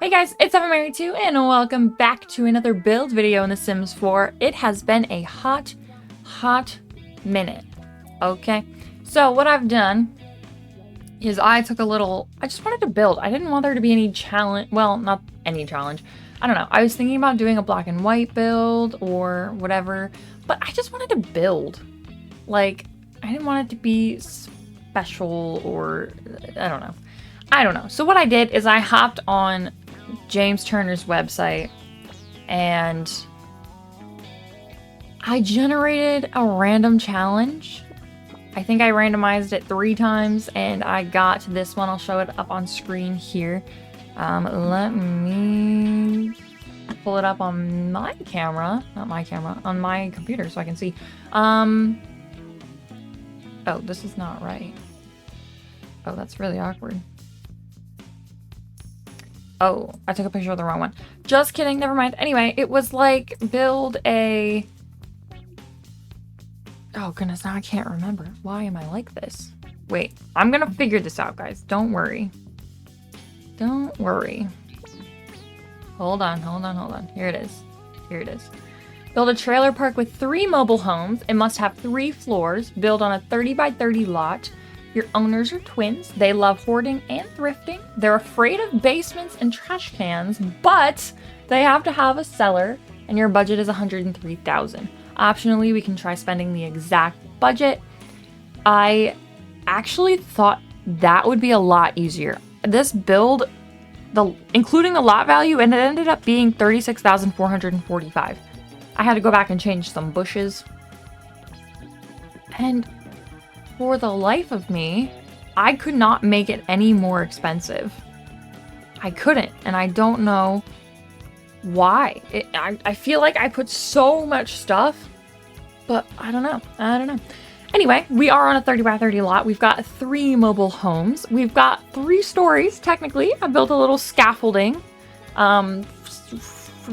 Hey guys, it's Mary2 and welcome back to another build video in The Sims 4. It has been a hot minute, okay? So what I've done is I just wanted to build. I didn't want there to be any challenge, well, not any challenge. I don't know. I was thinking about doing a black and white build or whatever, but I just wanted to build. Like, I didn't want it to be special or, I don't know. So what I did is I hopped on James Turner's website and I generated a random challenge. I think I randomized it 3 times and I got this one. I'll show it up on screen here. Let me pull it up on my camera, not my camera, on my computer so I can see. Oh, this is not right. Oh, that's really awkward. Oh, I took a picture of the wrong one. Just kidding, never mind. Anyway, it was like build a... Oh goodness, now I can't remember. Why am I like this? Wait, I'm gonna figure this out, guys. Don't worry. Don't worry. Hold on. Here it is. Build a trailer park with 3 mobile homes. It must have 3 floors. Build on a 30 by 30 lot. Your owners are twins. They love hoarding and thrifting. They're afraid of basements and trash cans, but they have to have a cellar, and your budget is $103,000. Optionally, we can try spending the exact budget. I actually thought that would be a lot easier. This build, including the lot value, and it ended up being $36,445. I had to go back and change some bushes. And for the life of me, I could not make it any more expensive. I couldn't, and I don't know why. I feel like I put so much stuff, but I don't know. Anyway, we are on a 30 by 30 lot. We've got 3 mobile homes. We've got 3 stories, technically. I built a little scaffolding for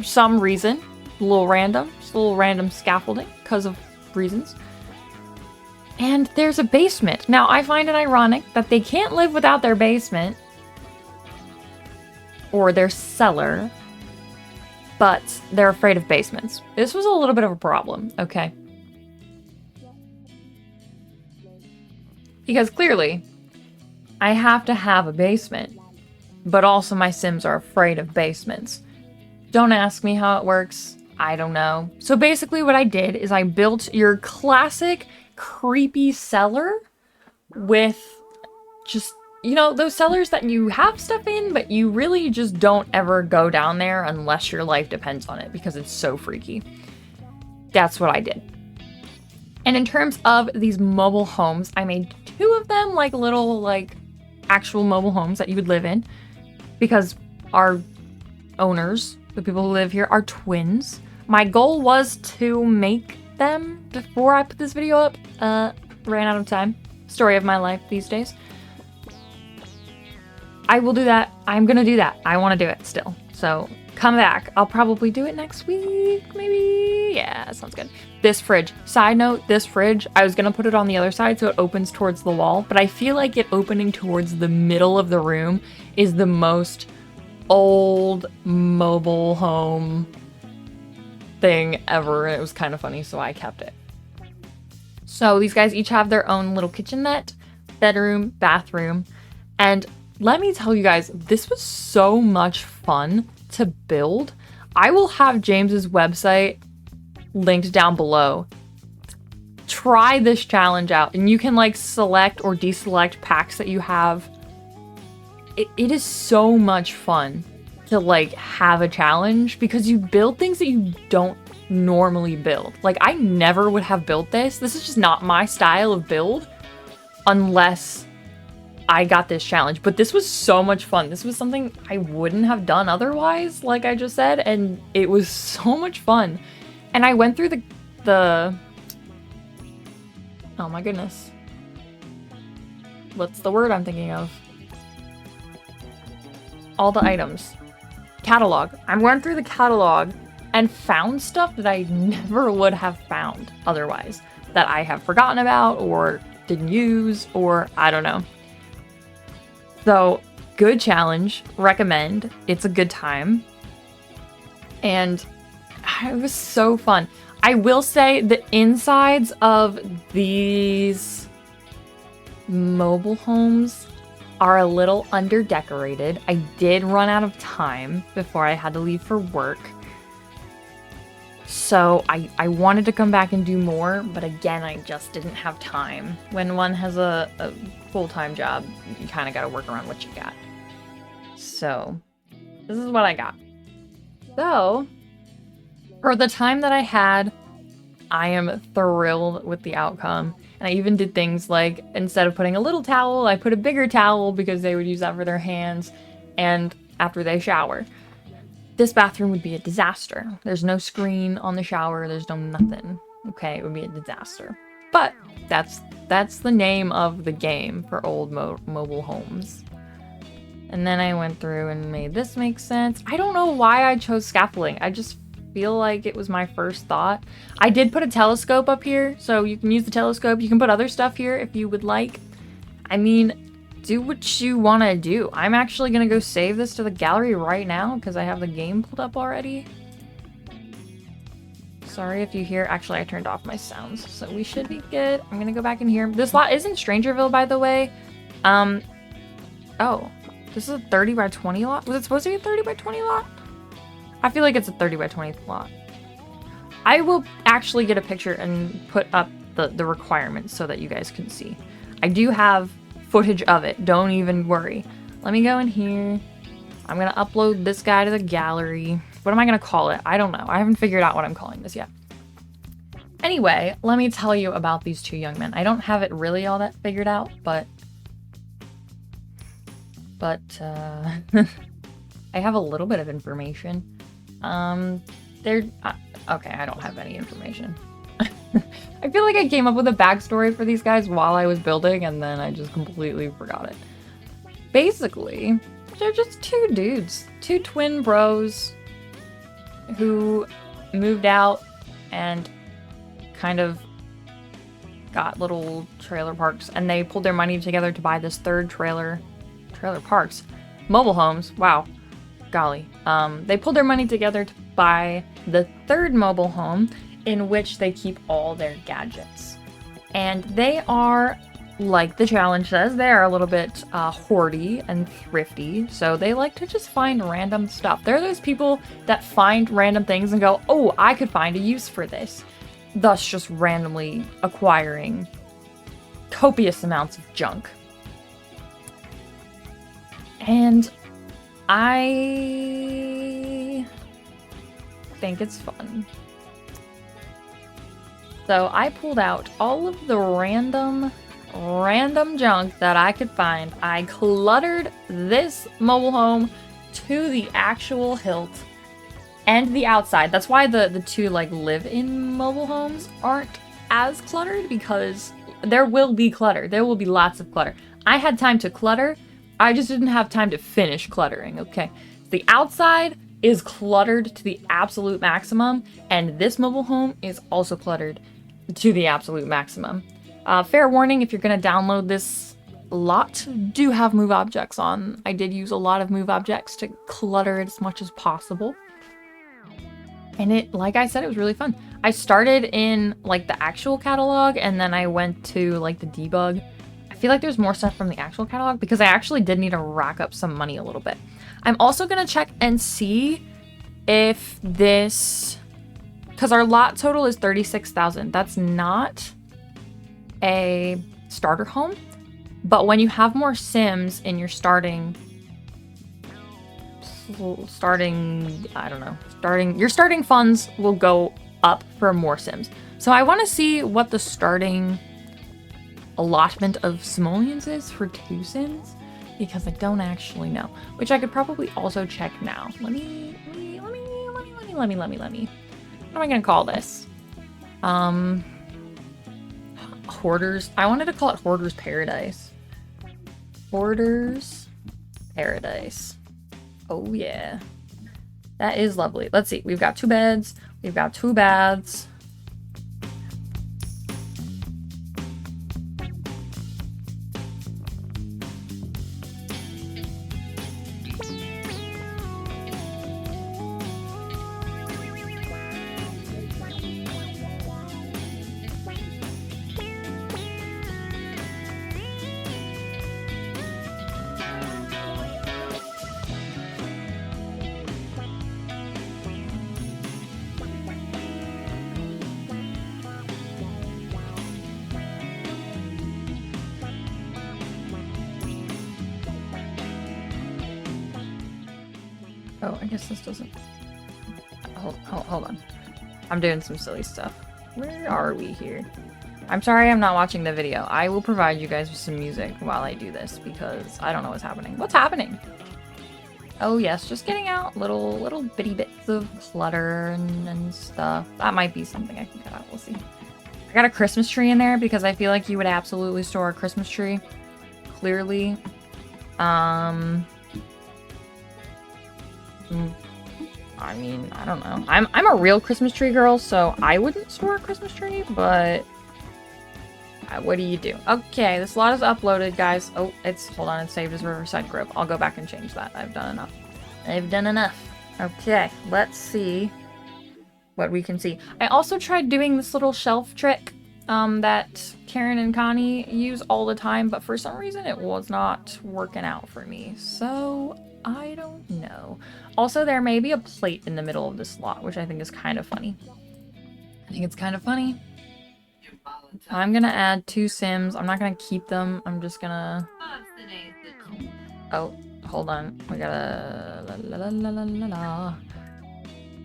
some reason. Just a little random scaffolding because of reasons. And there's a basement. Now, I find it ironic that they can't live without their basement or their cellar, but they're afraid of basements. This was a little bit of a problem, okay? Because clearly, I have to have a basement, but also my Sims are afraid of basements. Don't ask me how it works. I don't know. So basically what I did is I built your classic creepy cellar with just, you know, those cellars that you have stuff in, but you really just don't ever go down there unless your life depends on it because it's so freaky. That's what I did. And in terms of these mobile homes, I made 2 of them like little, like actual mobile homes that you would live in because our owners, the people who live here, are twins. My goal was to make them before I put this video up. Ran out of time. Story of my life these days. I will do that. I'm gonna do that. I want to do it still. So come back. I'll probably do it next week, maybe. Yeah, sounds good. This fridge. Side note, this fridge, I was gonna put it on the other side so it opens towards the wall, but I feel like it opening towards the middle of the room is the most old mobile home thing ever. It was kind of funny, so I kept it. So these guys each have their own little kitchenette, bedroom, bathroom, and let me tell you guys, this was so much fun to build. I will have James's website linked down below. Try this challenge out, and you can like select or deselect packs that you have. It is so much fun to like have a challenge because you build things that you don't normally build. Like, I never would have built this. This is just not my style of build unless I got this challenge. But this was so much fun. This was something I wouldn't have done otherwise, like I just said, and it was so much fun. And I went through the oh my goodness. What's the word I'm thinking of? All the items. Catalog. I went through the catalog and found stuff that I never would have found otherwise, that I have forgotten about or didn't use, or I don't know. So Good challenge. Recommend. It's a good time. And it was so fun. I will say the insides of these mobile homes are a little underdecorated. I did run out of time before I had to leave for work. So I wanted to come back and do more, but again, I just didn't have time. When one has a full-time job, you kind of got to work around what you got. So this is what I got. So for the time that I had, I am thrilled with the outcome. And I even did things like, instead of putting a little towel, I put a bigger towel because they would use that for their hands and after they shower. This bathroom would be a disaster. There's no screen on the shower. There's no nothing. Okay, it would be a disaster. But that's the name of the game for old mobile homes. And then I went through and made this make sense. I don't know why I chose scaffolding. I just feel like it was my first thought. I did put a telescope up here, so you can use the telescope. You can put other stuff here if you would like. I mean, do what you want to do. I'm actually going to go save this to the gallery right now because I have the game pulled up already. Sorry if you hear... Actually, I turned off my sounds, so we should be good. I'm going to go back in here. This lot isn't Strangerville, by the way. Oh, this is a 30 by 20 lot? Was it supposed to be a 30 by 20 lot? I feel like it's a 30 by 20 lot. I will actually get a picture and put up the requirements so that you guys can see. I do have footage of it. Don't even worry. Let me go in here. I'm going to upload this guy to the gallery. What am I going to call it? I don't know. I haven't figured out what I'm calling this yet. Anyway, let me tell you about these two young men. I don't have it really all that figured out, but I have a little bit of information. Okay, I don't have any information. I feel like I came up with a backstory for these guys while I was building, and then I just completely forgot it. Basically, they're just two dudes, two twin bros who moved out and kind of got little trailer parks, and they pulled their money together to buy this third trailer parks, mobile homes. Wow. Golly. They pulled their money together to buy the third mobile home in which they keep all their gadgets. And they are, like the challenge says, they are a little bit hoardy and thrifty, so they like to just find random stuff. They're those people that find random things and go, oh, I could find a use for this. Thus just randomly acquiring copious amounts of junk. And I think it's fun. So I pulled out all of the random junk that I could find. I cluttered this mobile home to the actual hilt and the outside. That's why the two like live-in mobile homes aren't as cluttered, because there will be clutter. There will be lots of clutter. I had time to clutter. I just didn't have time to finish cluttering, okay? The outside is cluttered to the absolute maximum, and this mobile home is also cluttered to the absolute maximum. Fair warning, if you're going to download this lot, do have move objects on. I did use a lot of move objects to clutter it as much as possible. And it, like I said, it was really fun. I started in like the actual catalog, and then I went to like the debug. I feel like there's more stuff from the actual catalog because I actually did need to rack up some money a little bit. I'm also going to check and see if this, because our lot total is 36,000. That's not a starter home, but when you have more Sims in your starting, I don't know, your starting funds will go up for more Sims. So I want to see what the starting allotment of simoleons is for 2 Sims, because I don't actually know, which I could probably also check now. Let me. What am I gonna call this? Hoarders. I wanted to call it Hoarder's Paradise. Hoarder's Paradise. Oh yeah. That is lovely. Let's see. We've got 2 beds. We've got 2 baths. Oh, I guess this doesn't... Hold on. I'm doing some silly stuff. Where are we here? I'm sorry I'm not watching the video. I will provide you guys with some music while I do this because I don't know what's happening. What's happening? Oh yes, just getting out little bitty bits of clutter and stuff. That might be something I can cut out. We'll see. I got a Christmas tree in there because I feel like you would absolutely store a Christmas tree. Clearly. I mean, I don't know. I'm a real Christmas tree girl, so I wouldn't store a Christmas tree, but what do you do? Okay, this lot is uploaded, guys. Oh, hold on, it's saved as Riverside Grove. I'll go back and change that. I've done enough. I've done enough. Okay, let's see what we can see. I also tried doing this little shelf trick that Karen and Connie use all the time, but for some reason it was not working out for me. So I don't know. Also, there may be a plate in the middle of this lot, which I think is kind of funny. I think it's kind of funny. I'm gonna add 2 Sims. I'm not gonna keep them. I'm just gonna... Oh, hold on. We gotta...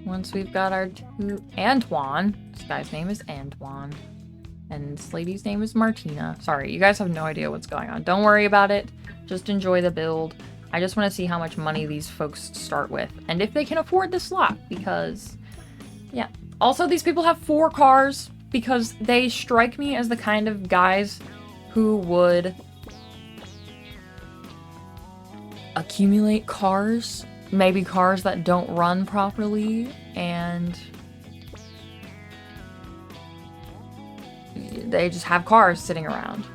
Once we've got our 2... Antoine. This guy's name is Antoine. And this lady's name is Martina. Sorry, you guys have no idea what's going on. Don't worry about it. Just enjoy the build. I just want to see how much money these folks start with. And if they can afford this lot, because... Yeah. Also, these people have 4 cars, because they strike me as the kind of guys who would accumulate cars. Maybe cars that don't run properly, and... they just have cars sitting around.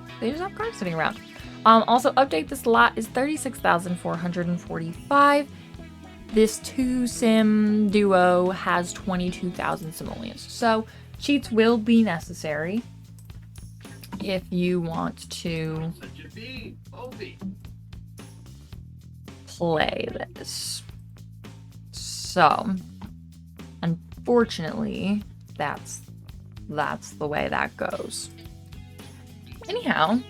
Also, update, this lot is 36,445. This 2 sim duo has 22,000 simoleons. So, cheats will be necessary if you want to play this. So, unfortunately, that's the way that goes. Anyhow,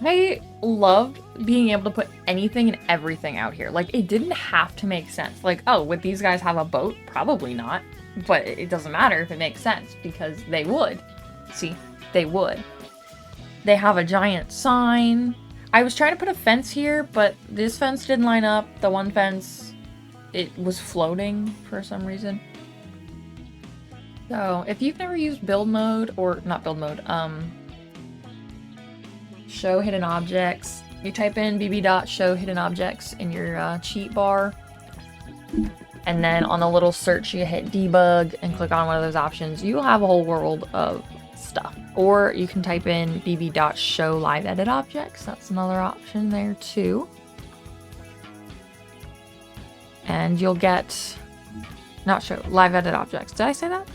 I loved being able to put anything and everything out here. Like, it didn't have to make sense. Like, oh, would these guys have a boat? Probably not. But it doesn't matter if it makes sense, because they would. See? They would. They have a giant sign. I was trying to put a fence here, but this fence didn't line up. The one fence, it was floating for some reason. So, if you've never used build mode, or not build mode, show hidden objects, you type in bb.show hidden objects in your cheat bar, and then on the little search you hit debug and click on one of those options, you'll have a whole world of stuff. Or you can type in bb.show live edit objects, that's another option there too. And you'll get, not show, live edit objects, did I say that?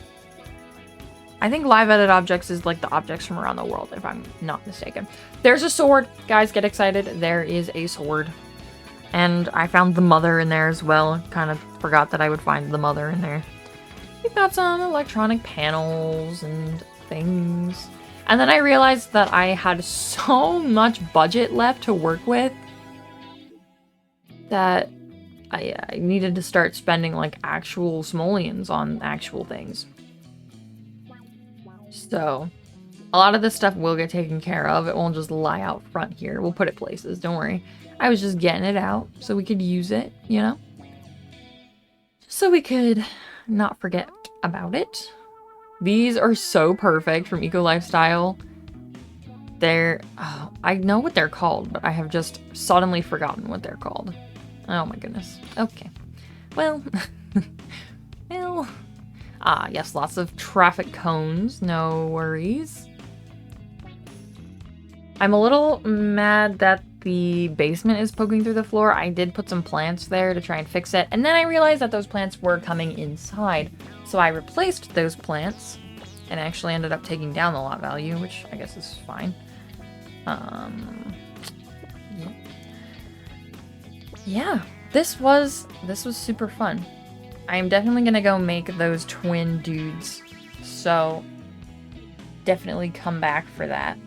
I think live edit objects is like the objects from around the world, if I'm not mistaken. There's a sword. Guys, get excited. There is a sword. And I found the mother in there as well. Kind of forgot that I would find the mother in there. We've got some electronic panels and things. And then I realized that I had so much budget left to work with that I needed to start spending like actual simoleons on actual things. So, a lot of this stuff will get taken care of. It won't just lie out front here. We'll put it places, don't worry. I was just getting it out so we could use it, you know? So we could not forget about it. These are so perfect from Eco Lifestyle. They're... oh, I know what they're called, but I have just suddenly forgotten what they're called. Oh my goodness. Okay. Well... well... Ah, yes, lots of traffic cones. No worries. I'm a little mad that the basement is poking through the floor. I did put some plants there to try and fix it, and then I realized that those plants were coming inside. So I replaced those plants and actually ended up taking down the lot value, which I guess is fine. Yeah, this was super fun. I am definitely gonna go make those twin dudes, so definitely come back for that.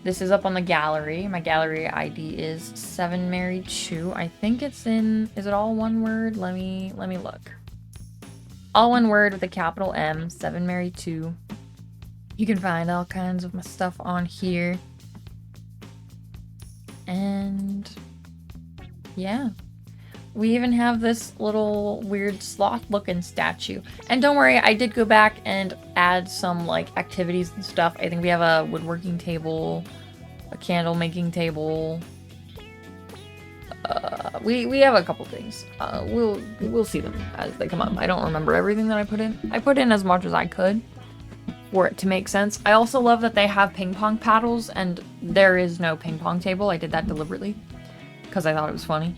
This is up on the gallery. My gallery ID is 7Mary2. I think it's in, is it all one word? Let me look. All one word with a capital M, 7Mary2. You can find all kinds of my stuff on here. And yeah. We even have this little weird sloth looking statue. And don't worry, I did go back and add some like activities and stuff. I think we have a woodworking table, a candle making table. We have a couple things. We'll see them as they come up. I don't remember everything that I put in. I put in as much as I could for it to make sense. I also love that they have ping pong paddles and there is no ping pong table. I did that deliberately because I thought it was funny.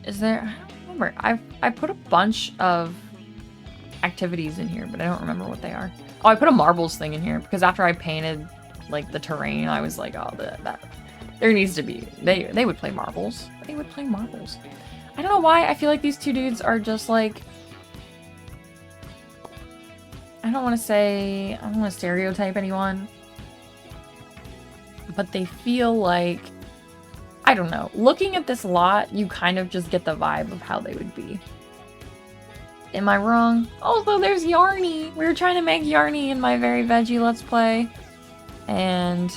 Is there, I don't remember. I put a bunch of activities in here, but I don't remember what they are. Oh, I put a marbles thing in here because after I painted like the terrain, I was like, oh, that there needs to be, they would play marbles. They would play marbles. I don't know why I feel like these two dudes are just like, I don't want to stereotype anyone, but they feel like, I don't know. Looking at this lot, you kind of just get the vibe of how they would be. Am I wrong? Also, there's Yarny. We were trying to make Yarny in my Very Veggie Let's Play, and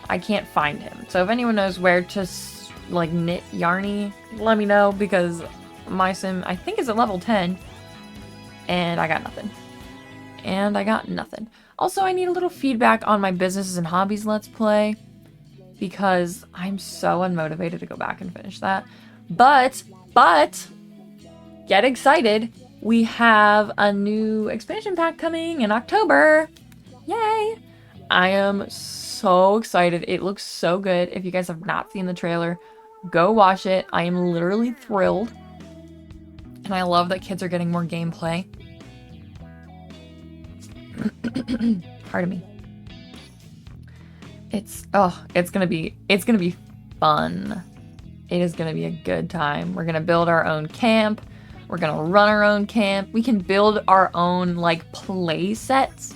I can't find him. So if anyone knows where to, like, knit Yarny, let me know, because my sim, I think, is at level 10, and I got nothing. Also, I need a little feedback on my Businesses and Hobbies Let's Play, because I'm so unmotivated to go back and finish that. But, get excited. We have a new expansion pack coming in October. Yay! I am so excited. It looks so good. If you guys have not seen the trailer, go watch it. I am literally thrilled. And I love that kids are getting more gameplay. Pardon me. It's gonna be fun. It is gonna be a good time. We're gonna build our own camp. We're gonna run our own camp. We can build our own like play sets.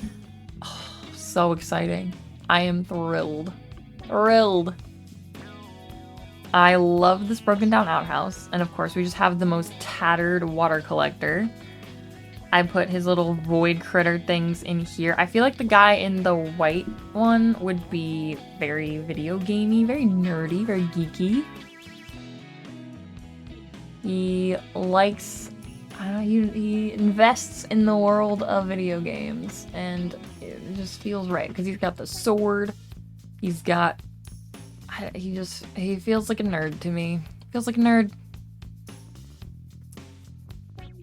Oh, so exciting. I am thrilled. I love this broken down outhouse. And of course we just have the most tattered water collector. I put his little void critter things in here. I feel like the guy in the white one would be very video gamey, very nerdy, very geeky. He likes, he invests in the world of video games, and it just feels right because he's got the sword. He's got, he feels like a nerd to me. Feels like a nerd.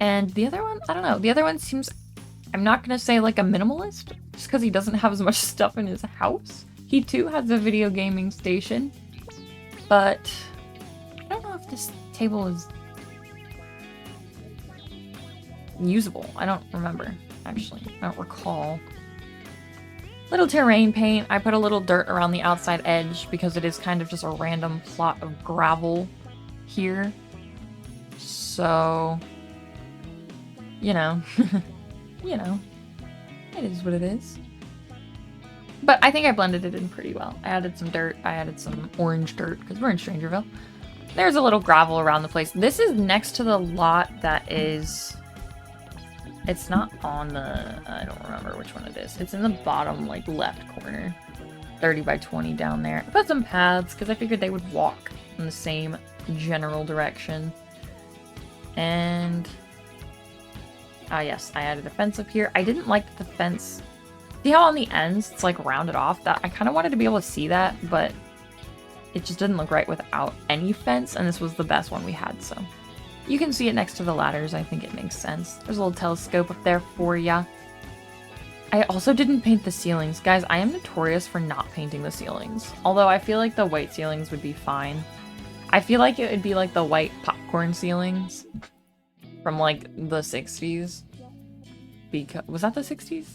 And the other one, I don't know. The other one seems, I'm not going to say like a minimalist, just because he doesn't have as much stuff in his house. He too has a video gaming station, but I don't know if this table is usable. I don't remember, actually. I don't recall. Little terrain paint. I put a little dirt around the outside edge because it is kind of just a random plot of gravel here. So, you know, it is what it is. But I think I blended it in pretty well. I added some dirt. I added some orange dirt because we're in Strangerville. There's a little gravel around the place. This is next to the lot that is... It's not on the... I don't remember which one it is. It's in the bottom, like, left corner. 30 by 20 down there. I put some paths because I figured they would walk in the same general direction. And... ah, yes, I added a fence up here. I didn't like the fence... See how on the ends it's, like, rounded off? That I kind of wanted to be able to see that, but it just didn't look right without any fence, and this was the best one we had, so... You can see it next to the ladders. I think it makes sense. There's a little telescope up there for ya. I also didn't paint the ceilings. Guys, I am notorious for not painting the ceilings. Although I feel like the white ceilings would be fine. I feel like it would be like the white popcorn ceilings from like the 60s. Because was that the 60s?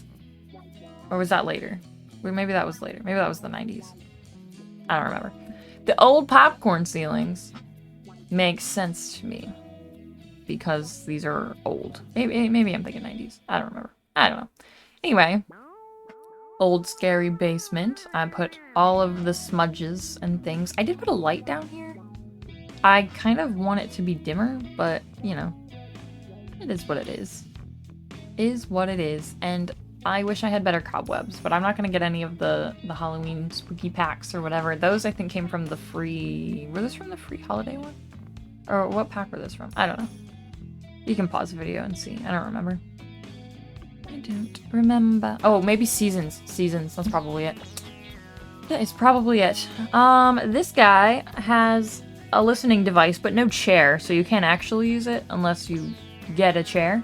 Or was that later? Or maybe that was later. Maybe that was the 90s. I don't remember. The old popcorn ceilings makes sense to me. Because these are old. Maybe I'm thinking 90s. I don't remember. I don't know. Anyway. old scary basement. I put all of the smudges and things. I did put a light down here. I kind of want it to be dimmer, but, you know, it is what it is. Is what it is. And I wish I had better cobwebs, but I'm not going to get any of the Halloween spooky packs or whatever. Those, I think, came from the free... Were those from the free holiday one? Or what pack were those from? I don't know. You can pause the video and see. I don't remember. I don't remember. Oh, maybe Seasons. Seasons. That's probably it. That is probably it. This guy has a listening device, but no chair, so you can't actually use it unless you get a chair.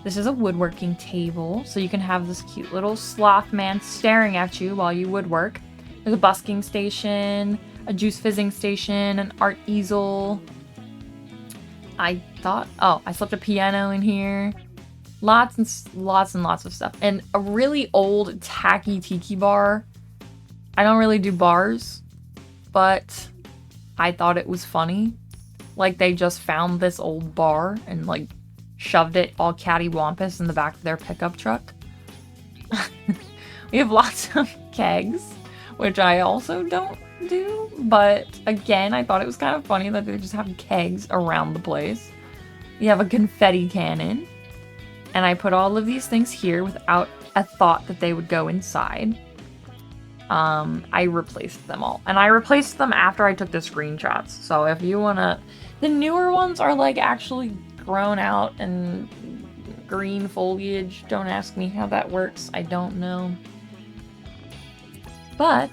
This is a woodworking table, so you can have this cute little sloth man staring at you while you woodwork. There's a busking station, a juice fizzing station, an art easel. I slipped a piano in here. Lots and lots of stuff. And a really old tacky tiki bar. I don't really do bars, but I thought it was funny. Like, they just found this old bar and, like, shoved it all cattywampus in the back of their pickup truck. We have lots of kegs, which I also don't do, but again, I thought it was kind of funny that they just have kegs around the place. You have a confetti cannon, and I put all of these things here without a thought that they would go inside. I replaced them all, and I replaced them after I took the screenshots, so if you wanna... The newer ones are, like, actually grown out and green foliage. Don't ask me how that works. I don't know. But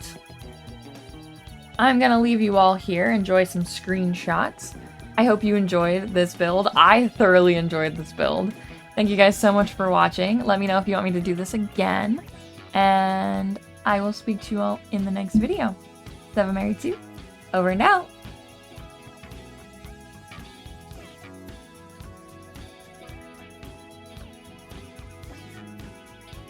I'm gonna leave you all here. Enjoy some screenshots. I hope you enjoyed this build. I thoroughly enjoyed this build. Thank you guys so much for watching. Let me know if you want me to do this again. And I will speak to you all in the next video. Seven Married Sue, over and out.